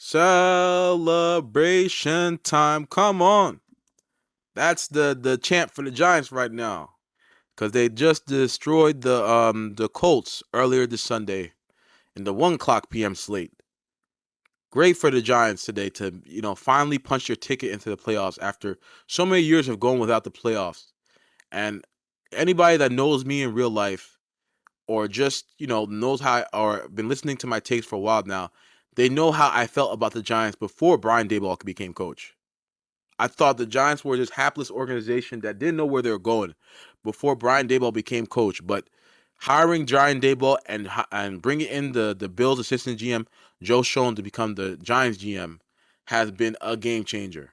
Celebration time. Come on. That's the chant for the Giants right now. Cause they just destroyed the Colts earlier this Sunday in the 1 o'clock PM slate. Great for the Giants today to, finally punch their ticket into the playoffs after so many years of going without the playoffs. And anybody that knows me in real life or just, knows how or been listening to my takes for a while now, they know how I felt about the Giants before Brian Daboll became coach. I thought the Giants were this hapless organization that didn't know where they were going before Brian Daboll became coach. But hiring Brian Daboll and bringing in the Bills assistant GM Joe Schoen to become the Giants GM has been a game changer.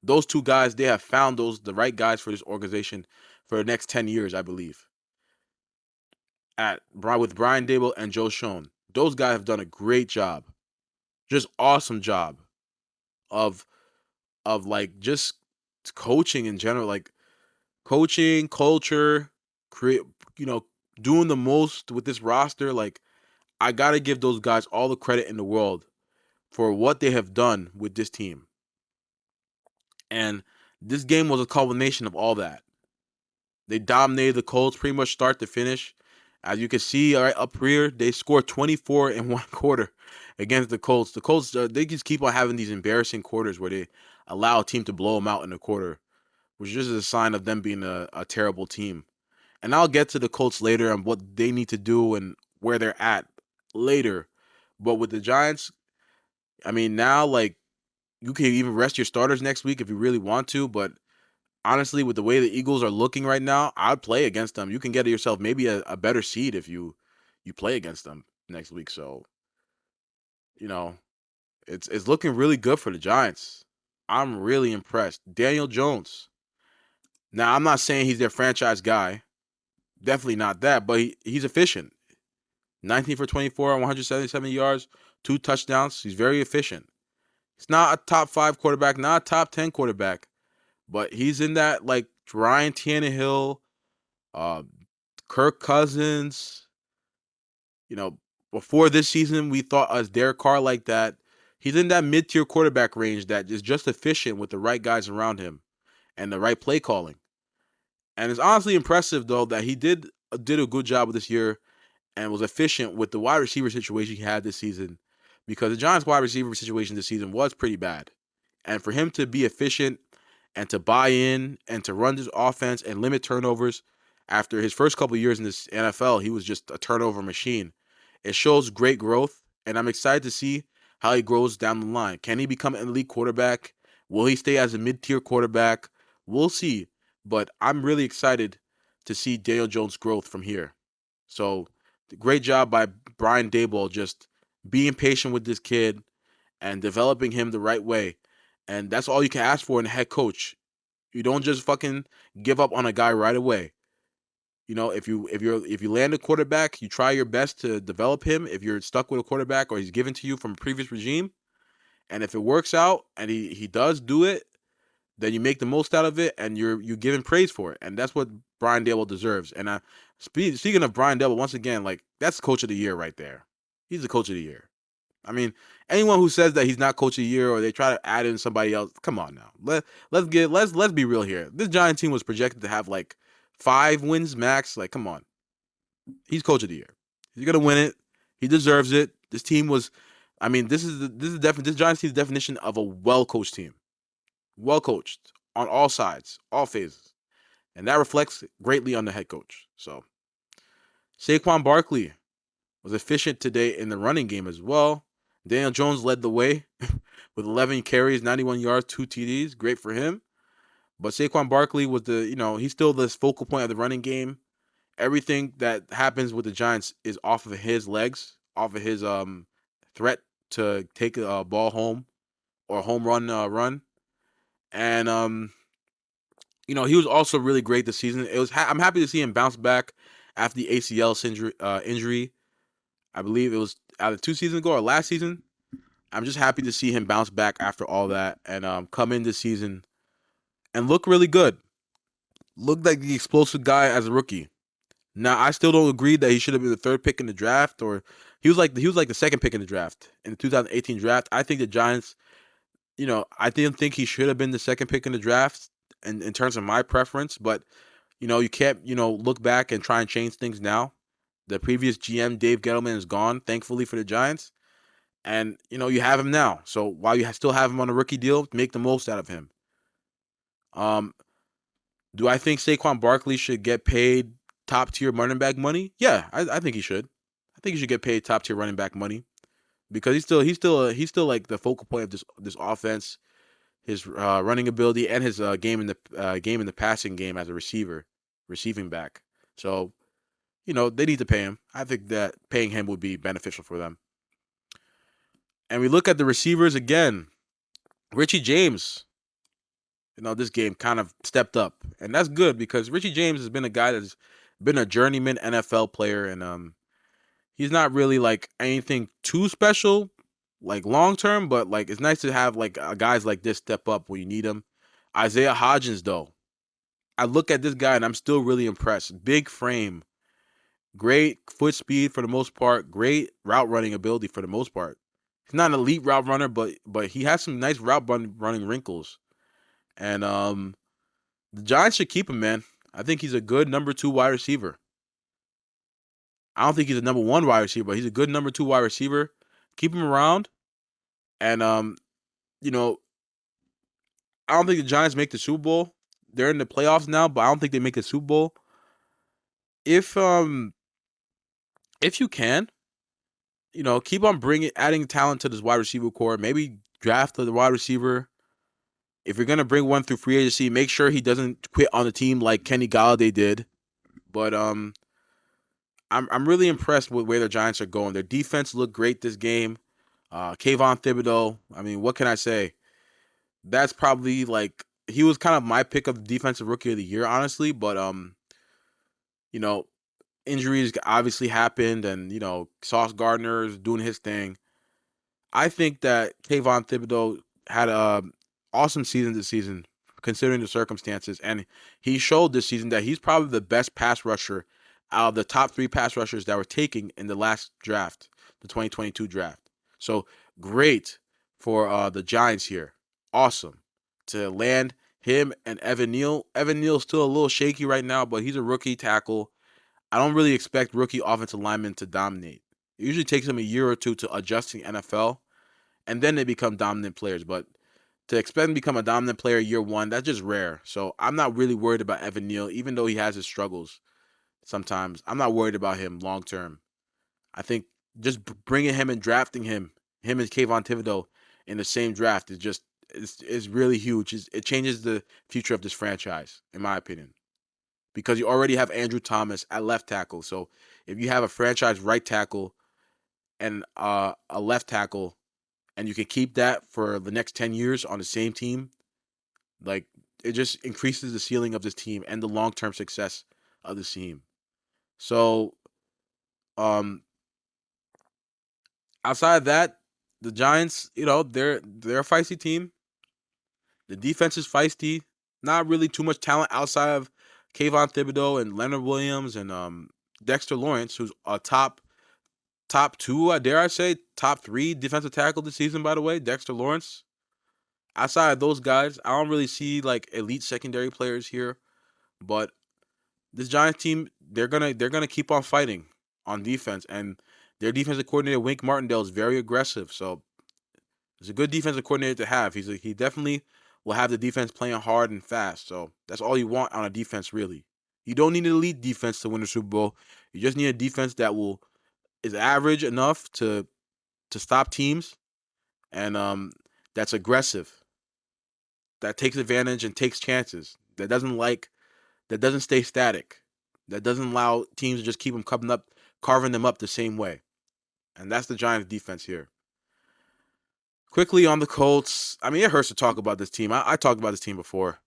Those two guys, they have found the right guys for this organization for the next 10 years, I believe. With Brian Daboll and Joe Schoen, those guys have done a great job, just awesome job of like just coaching in general, like coaching, culture, create, you know, doing the most with this roster. Like, I got to give those guys all the credit in the world for what they have done with this team. And this game was a culmination of all that. They dominated the Colts pretty much start to finish. As you can see, all right, up here, they scored 24 in one quarter against the Colts. The Colts, they just keep on having these embarrassing quarters where they allow a team to blow them out in a quarter, which is just a sign of them being a terrible team. And I'll get to the Colts later and what they need to do and where they're at later. But with the Giants, I mean, now, like, you can even rest your starters next week if you really want to. But honestly, with the way the Eagles are looking right now, I'd play against them. You can get yourself maybe a better seed if you play against them next week. So, you know, it's looking really good for the Giants. I'm really impressed. Daniel Jones. Now, I'm not saying he's their franchise guy. Definitely not that, but he's efficient. 19 for 24 on 177 yards, 2 touchdowns. He's very efficient. He's not a top 5 quarterback, not a top 10 quarterback, but he's in that, like, Ryan Tannehill, uh, Kirk Cousins. You know, before this season, we thought as Derek Carr like that. He's in that mid-tier quarterback range that is just efficient with the right guys around him and the right play calling. And it's honestly impressive though that he did a good job this year and was efficient with the wide receiver situation he had this season, because the Giants wide receiver situation this season was pretty bad. And for him to be efficient and to buy in and to run this offense and limit turnovers after his first couple of years in this NFL, he was just a turnover machine. It shows great growth, and I'm excited to see how he grows down the line. Can he become an elite quarterback? Will he stay as a mid-tier quarterback? We'll see. But I'm really excited to see Daniel Jones' growth from here. So, great job by Brian Daboll just being patient with this kid and developing him the right way. And that's all you can ask for in a head coach. You don't just fucking give up on a guy right away. If you land a quarterback, you try your best to develop him. If you're stuck with a quarterback or he's given to you from a previous regime, and if it works out and he does do it, then you make the most out of it and you're giving praise for it. And that's what Brian Daboll deserves. And speaking of Brian Daboll, once again, like, that's coach of the year right there. He's the coach of the year. I mean, anyone who says that he's not coach of the year or they try to add in somebody else, come on now. Let's be real here. This Giant team was projected to have like 5 wins max. Like, come on. He's coach of the year. He's gonna win it. He deserves it. This team was, I mean, this Giants team's definition of a well coached team. Well coached on all sides, all phases. And that reflects greatly on the head coach. So Saquon Barkley was efficient today in the running game as well. Daniel Jones led the way with 11 carries, 91 yards, 2 TDs. Great for him. But Saquon Barkley was he's still the focal point of the running game. Everything that happens with the Giants is off of his legs, off of his threat to take a ball home or a home run. And he was also really great this season. I'm happy to see him bounce back after the ACL injury. I believe it was either 2 seasons ago or last season. I'm just happy to see him bounce back after all that and come in this season and look really good. Looked like the explosive guy as a rookie. Now, I still don't agree that he should have been the third pick in the draft or he was like the second pick in the draft in the 2018 draft. I think the Giants, I didn't think he should have been the second pick in the draft in terms of my preference, but you can't look back and try and change things now. The previous GM Dave Gettleman is gone, thankfully for the Giants, and you have him now. So while you still have him on a rookie deal, make the most out of him. Um, do I think Saquon Barkley should get paid top tier running back money? Yeah, I think he should. I think he should get paid top tier running back money because he's still like the focal point of this offense. His running ability and his game in the passing game as a receiving back. So they need to pay him. I think that paying him would be beneficial for them. And we look at the receivers again. Richie James, this game kind of stepped up, and that's good because Richie James has been a guy that's been a journeyman NFL player, and he's not really like anything too special, like long term, but like it's nice to have like guys like this step up when you need them. Isaiah Hodgins, though, I look at this guy and I'm still really impressed. Big frame, great foot speed for the most part, great route running ability for the most part. He's not an elite route runner, but he has some nice running wrinkles. And the Giants should keep him, man. I think he's a good number 2 wide receiver. I don't think he's a number 1 wide receiver, but he's a good number 2 wide receiver. Keep him around, and you know, I don't think the Giants make the Super Bowl. They're in the playoffs now, but I don't think they make the Super Bowl. If if you can, keep on adding talent to this wide receiver core. Maybe draft the wide receiver. If you're gonna bring one through free agency, make sure he doesn't quit on the team like Kenny Galladay did. But I'm really impressed with where the Giants are going. Their defense looked great this game. Kayvon Thibodeau. I mean, what can I say? That's probably like he was kind of my pick of the defensive rookie of the year, honestly. But you know, injuries obviously happened, and Sauce Gardner is doing his thing. I think that Kayvon Thibodeau had a awesome season this season, considering the circumstances, and he showed this season that he's probably the best pass rusher out of the top 3 pass rushers that were taken in the last draft, the 2022 draft. So great for the Giants here. Awesome to land him and Evan Neal. Evan Neal's still a little shaky right now, but he's a rookie tackle. I don't really expect rookie offensive linemen to dominate. It usually takes them a year or two to adjust to the NFL, and then they become dominant players. But to expect them to become a dominant player year one, that's just rare. So I'm not really worried about Evan Neal, even though he has his struggles sometimes. I'm not worried about him long term. I think just bringing him and drafting him and Kayvon Thibodeau in the same draft is really huge. It changes the future of this franchise, in my opinion, because you already have Andrew Thomas at left tackle. So if you have a franchise right tackle and a left tackle, and you can keep that for the next 10 years on the same team, like it just increases the ceiling of this team and the long term success of this team. So, um, outside of that, the Giants, they're a feisty team. The defense is feisty. Not really too much talent outside of Kayvon Thibodeau and Leonard Williams and Dexter Lawrence, who's a top 2, dare I say, top 3 defensive tackle this season. By the way, Dexter Lawrence. Outside of those guys, I don't really see like elite secondary players here. But this Giants team, they're gonna keep on fighting on defense, and their defensive coordinator Wink Martindale is very aggressive. So it's a good defensive coordinator to have. He definitely will have the defense playing hard and fast. So that's all you want on a defense, really. You don't need an elite defense to win the Super Bowl. You just need a defense that is average enough to stop teams, and that's aggressive, that takes advantage and takes chances, that doesn't stay static, that doesn't allow teams to just keep them carving them up the same way. And that's the Giants defense here. Quickly on the Colts. I mean, it hurts to talk about this team. I talked about this team before.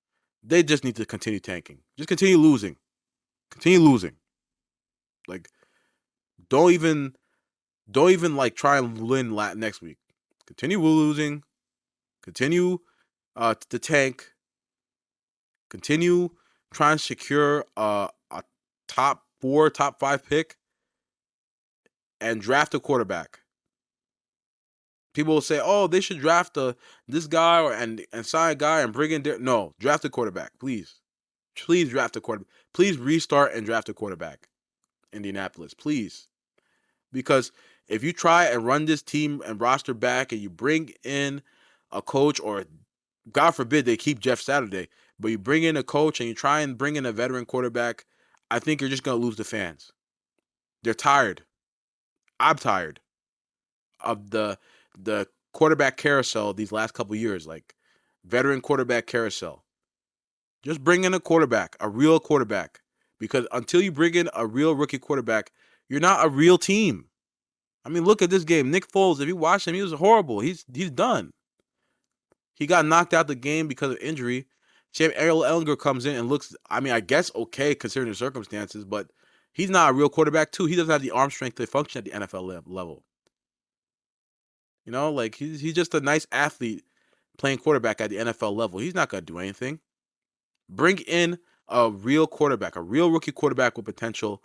They just need to continue tanking. Just continue losing. Continue losing. Like, don't even like try and win next week. Continue losing. Continue to tank. Continue trying to secure a top 4, top 5 pick. and draft a quarterback. People will say, "Oh, they should draft this guy and sign a guy and bring in." No, draft a quarterback, please. Please draft a quarterback. Please restart and draft a quarterback. Indianapolis, please, because if you try and run this team and roster back and you bring in a coach, or God forbid they keep Jeff Saturday, but you bring in a coach and you try and bring in a veteran quarterback, I think you're just gonna lose the fans. They're tired. I'm tired of the quarterback carousel these last couple years, like veteran quarterback carousel. Just bring in a quarterback, a real quarterback, because until you bring in a real rookie quarterback, you're not a real team. I mean, look at this game. Nick Foles, if you watch him, he was horrible. He's done. He got knocked out the game because of injury. Sam Ellinger comes in and looks, I mean, I guess okay considering the circumstances, but he's not a real quarterback too. He doesn't have the arm strength to function at the NFL level. You know, like he's just a nice athlete playing quarterback at the NFL level. He's not gonna do anything. Bring in a real quarterback, a real rookie quarterback with potential,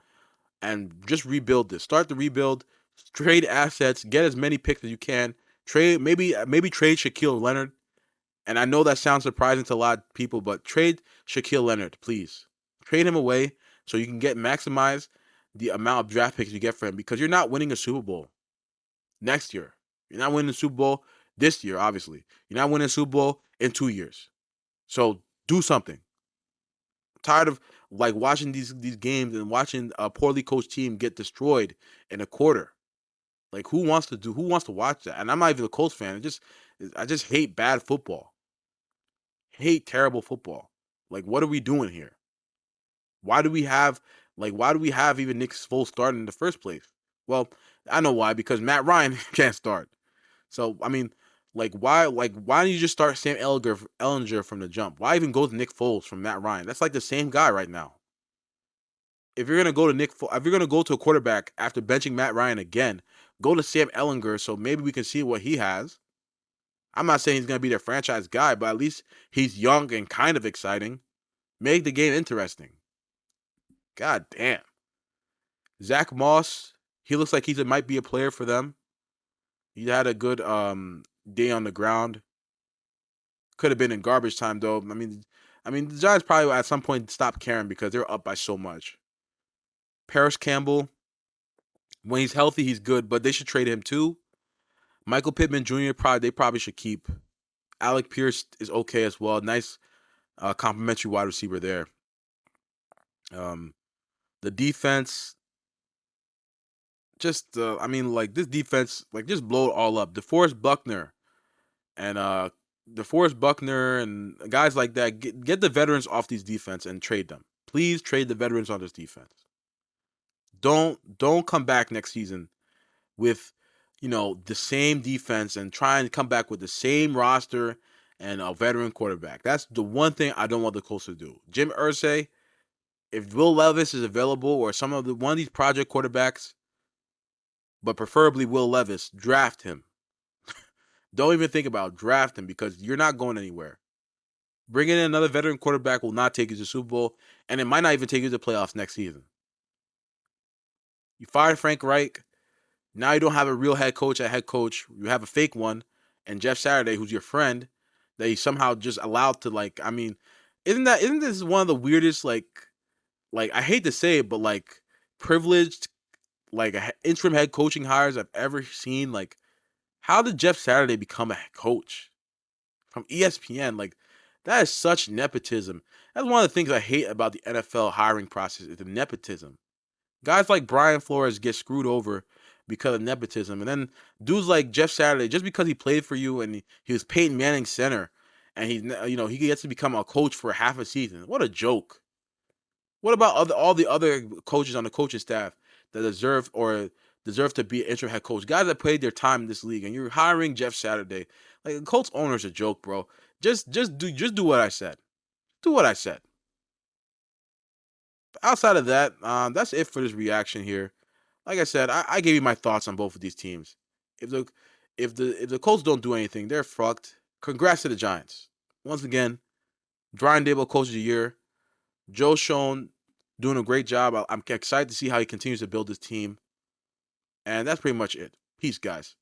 and just rebuild this. Start the rebuild. Trade assets. Get as many picks as you can. Trade maybe trade Shaquille Leonard. And I know that sounds surprising to a lot of people, but trade Shaquille Leonard, please. Trade him away so you can maximize the amount of draft picks you get for him, because you're not winning a Super Bowl next year. You're not winning the Super Bowl this year, obviously. You're not winning a Super Bowl in 2 years. So do something. I'm tired of like watching these games and watching a poorly coached team get destroyed in a quarter. Like who wants to watch that? And I'm not even a Colts fan. I just hate bad football. Hate terrible football. Like, what are we doing here? Why do we have even Nick Foles starting in the first place? Well, I know why, because Matt Ryan can't start. So I mean, why don't you just start Sam Ellinger from the jump? Why even go to Nick Foles from Matt Ryan? That's like the same guy right now. If you're gonna go to if you're gonna go to a quarterback after benching Matt Ryan again, go to Sam Ellinger so maybe we can see what he has. I'm not saying he's gonna be their franchise guy, but at least he's young and kind of exciting. Make the game interesting. God damn. Zach Moss, he looks like might be a player for them. He had a good day on the ground. Could have been in garbage time though. I mean the Giants probably at some point stopped caring because they're up by so much. Paris Campbell, when he's healthy, he's good, but they should trade him too. Michael Pittman Jr. They probably should keep. Alec Pierce is okay as well. Nice complimentary wide receiver there. Um, the defense, just this defense, like just blow it all up. And DeForest Buckner and guys like that, get the veterans off these defense and trade them. Please trade the veterans on this defense. Don't come back next season with the same defense and try and come back with the same roster and a veteran quarterback. That's the one thing I don't want the Colts to do. Jim Irsay, if Will Levis is available or one of these project quarterbacks, but preferably Will Levis, draft him. Don't even think about draft him because you're not going anywhere. Bringing in another veteran quarterback will not take you to the Super Bowl, and it might not even take you to the playoffs next season. You fired Frank Reich. Now you don't have a real head coach at head coach. You have a fake one, and Jeff Saturday, who's your friend, that you somehow just allowed to isn't this one of the weirdest I hate to say it, but privileged interim head coaching hires I've ever seen. Like, how did Jeff Saturday become a head coach from ESPN? Like, that is such nepotism. That's one of the things I hate about the NFL hiring process is the nepotism. Guys like Brian Flores get screwed over because of nepotism. And then dudes like Jeff Saturday, just because he played for you and he was Peyton Manning center, and he gets to become a coach for half a season. What a joke. What about all the other coaches on the coaching staff that deserve to be an interim head coach? Guys that played their time in this league, and you're hiring Jeff Saturday. Like, the Colts owner's a joke, bro. Just do what I said. Do what I said. Outside of that, that's it for this reaction here. Like I said, I gave you my thoughts on both of these teams. If the Colts don't do anything, they're fucked. Congrats to the Giants. Once again, Brian Dable Coach of the Year. Joe Schoen doing a great job. I'm excited to see how he continues to build his team. And that's pretty much it. Peace, guys.